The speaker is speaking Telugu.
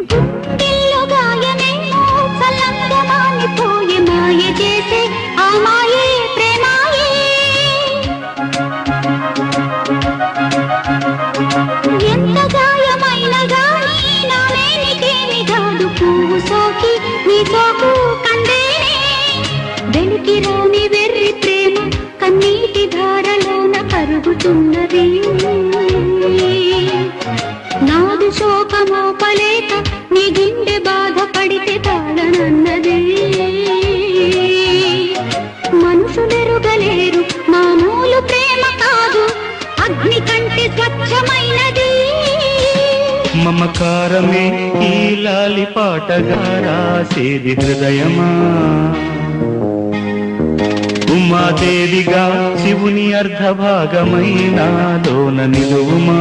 గుండెల్లో గాయమేమో చల్లంగా మానిపోయే మాయ చేసే ఆ మాయే ప్రేమాయే. ఎంత గాయమైన గానీ నా నేనికేమి కాదు పువ్వు సోకి నీ సోకు కందేనే. వెలికి రాని వెర్రి ప్రేమ కన్నీటి ధారలోన కరుగుతున్నది. నాదు శోకమోపలేక నీ గుండె బాధపడితే తాళనన్నది. మనుషులెరుగలేరు మామూలు ప్రేమ కాదు అగ్ని కంటే స్వచ్ఛమైనది. మమకారమే ఈ లాలి పాటగా రాసేది హృదయమా. ఉమాదేవిగా శివుని అర్ధభాగమైనాలోన నిలువుమా.